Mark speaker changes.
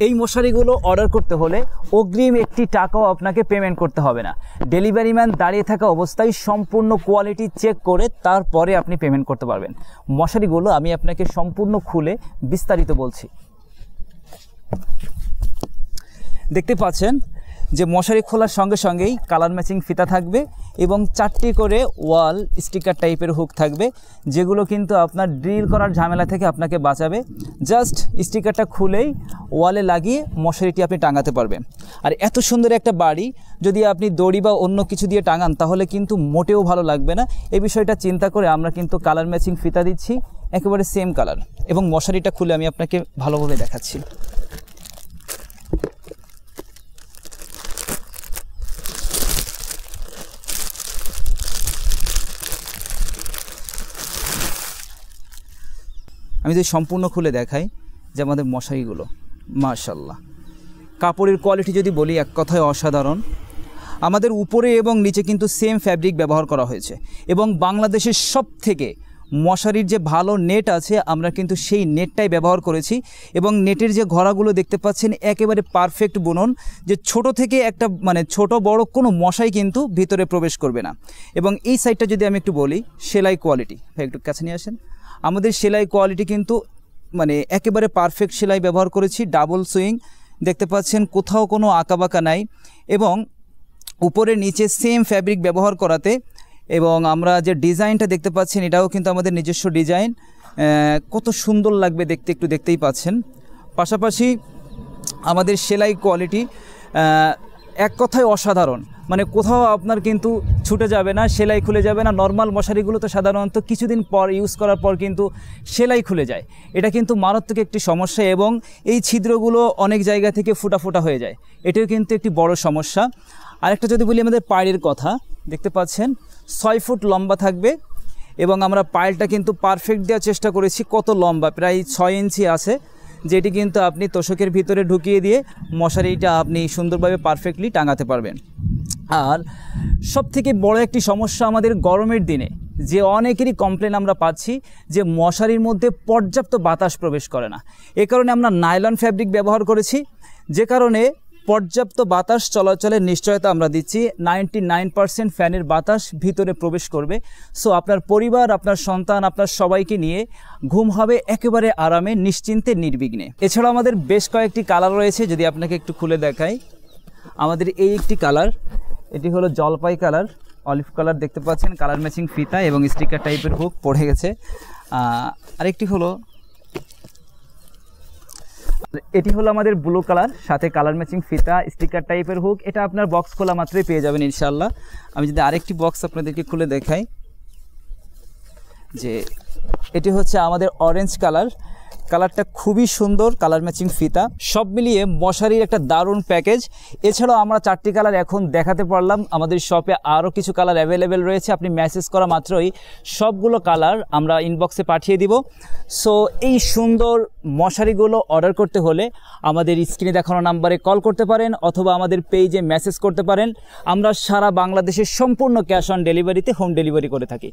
Speaker 1: এই মশারিগুলো অর্ডার করতে হলে অগ্রিম একটি টাকাও আপনাকে পেমেন্ট করতে হবে না। ডেলিভারি ম্যান দাঁড়িয়ে থাকা অবস্থায় সম্পূর্ণ কোয়ালিটি চেক করে তারপরে আপনি পেমেন্ট করতে পারবেন। মশারিগুলো আমি আপনাকে সম্পূর্ণ খুলে বিস্তারিত বলছি। দেখতে পাচ্ছেন যে মশারি খোলার সঙ্গে সঙ্গেই কালার ম্যাচিং ফিতা থাকবে এবং 4টি করে ওয়াল স্টিকার টাইপের হুক থাকবে, যেগুলো কিন্তু আপনার ড্রিল করার ঝামেলা থেকে আপনাকে বাঁচাবে। জাস্ট স্টিকারটা খুলেই ওয়ালে লাগিয়ে মশারিটি আপনি টাঙাতে পারবেন। আর এত সুন্দর একটা বাড়ি যদি আপনি দড়ি বা অন্য কিছু দিয়ে টাঙান তাহলে কিন্তু মোটেও ভালো লাগবে না। এই বিষয়টা চিন্তা করে আমরা কিন্তু কালার ম্যাচিং ফিতা দিচ্ছি, একেবারে সেম কালার। এবং মশারিটা খুলে আমি আপনাকে ভালোভাবে দেখাচ্ছি। আমি যদি সম্পূর্ণ খুলে দেখাই যে আমাদের মশারিগুলো মাশাআল্লাহ, কাপড়ের কোয়ালিটি যদি বলি এক কথায় অসাধারণ। আমাদের উপরে এবং নিচে কিন্তু সেম ফ্যাব্রিক ব্যবহার করা হয়েছে এবং বাংলাদেশের সবথেকে মশারির যে ভালো নেট আছে আমরা কিন্তু সেই নেটটাই ব্যবহার করেছি। এবং নেটের যে ঘোড়াগুলো দেখতে পাচ্ছেন একেবারে পারফেক্ট বুনন, যে ছোট থেকে একটা ছোট বড় কোনো মশাই কিন্তু ভিতরে প্রবেশ করবে না। এবং এই সাইডটা যদি আমি একটু বলি সেলাই কোয়ালিটি, একটু কাছে নিয়ে আসেন। আমাদের সেলাই কোয়ালিটি কিন্তু একেবারে পারফেক্ট সেলাই ব্যবহার করেছি। ডাবল সুইং দেখতে পাচ্ছেন, কোথাও কোনো আঁকাবাঁকা নাই। এবং উপরে নিচে সেম ফ্যাব্রিক ব্যবহার করাতে এবং আমরা যে ডিজাইনটা দেখতে পাচ্ছেন এটাও কিন্তু আমাদের নিজস্ব ডিজাইন। কত সুন্দর লাগবে দেখতে, একটু দেখতেই পাচ্ছেন। পাশাপাশি আমাদের সেলাই কোয়ালিটি এক কথায় অসাধারণ, কোথাও আপনার কিন্তু ছুটে যাবে না, সেলাই খুলে যাবে না। নর্মাল মশারিগুলো তো সাধারণত কিছুদিন পর ইউজ করার পর কিন্তু সেলাই খুলে যায়, এটা কিন্তু মারাত্মক একটি সমস্যা। এবং এই ছিদ্রগুলো অনেক জায়গা থেকে ফুটা ফুটা হয়ে যায়, এটাও কিন্তু একটি বড় সমস্যা। আরেকটা যদি বলি আমাদের পায়ের কথা, দেখতে পাচ্ছেন 6 ফুট লম্বা থাকবে এবং আমরা পায়েলটা কিন্তু পারফেক্ট দেওয়ার চেষ্টা করেছি। কত লম্বা, প্রায় 6 ইঞ্চি আছে, যেটি কিন্তু আপনি তোষকের ভিতরে ঢুকিয়ে দিয়ে মশারিটা আপনি সুন্দরভাবে পারফেক্টলি টাঙাতে পারবেন। আর সবথেকে বড় একটি সমস্যা আমাদের গরমের দিনে যে অনেকেরই কমপ্লেন আমরা পাচ্ছি যে মশারির মধ্যে পর্যাপ্ত বাতাস প্রবেশ করে না। এ কারণে আমরা নাইলন ফ্যাব্রিক ব্যবহার করেছি, যে কারণে পর্যাপ্ত বাতাস চলাচলের নিশ্চয়তা আমরা দিচ্ছি। 99% ফ্যানের বাতাস ভিতরে প্রবেশ করবে। সো আপনার পরিবার, আপনার সন্তান, আপনার সবাইকে নিয়ে ঘুম হবে একেবারে আরামে, নিশ্চিন্তে, নির্বিঘ্নে। এছাড়াও আমাদের বেশ কয়েকটি কালার রয়েছে, যদি আপনাকে একটু খুলে দেখাই। আমাদের এই একটি কালার, এটি হলো জলপাই কালার, অলিভ কালার দেখতে পাচ্ছেন, কালার ম্যাচিং ফিতা এবং স্টিকার টাইপের হুক পড়ে গেছে। আরেকটি হলো, এটি হলো আমাদের ব্লু কালার, সাথে কালার ম্যাচিং ফিতা, স্টিকার টাইপের হুক। এটা আপনার বক্স খোলা মাত্রই পেয়ে যাবেন ইনশাআল্লাহ। আমি যদি আরেকটি বক্স আপনাদেরকে খুলে দেখাই, যে এটি হচ্ছে আমাদের অরেঞ্জ কালার, কালারটা খুবই সুন্দর, কালার ম্যাচিং ফিতা। সব মিলিয়ে মশারির একটা দারুণ প্যাকেজ। এছাড়াও আমরা 4টি কালার এখন দেখাতে পারলাম। আমাদের শপে আরও কিছু কালার অ্যাভেলেবেল রয়েছে, আপনি মেসেজ করা মাত্রই সবগুলো কালার আমরা ইনবক্সে পাঠিয়ে দিব। সো এই সুন্দর মশারিগুলো অর্ডার করতে হলে আমাদের স্ক্রিনে দেখানো নাম্বারে কল করতে পারেন অথবা আমাদের পেজে মেসেজ করতে পারেন। আমরা সারা বাংলাদেশের সম্পূর্ণ ক্যাশ অন ডেলিভারিতে হোম ডেলিভারি করে থাকি।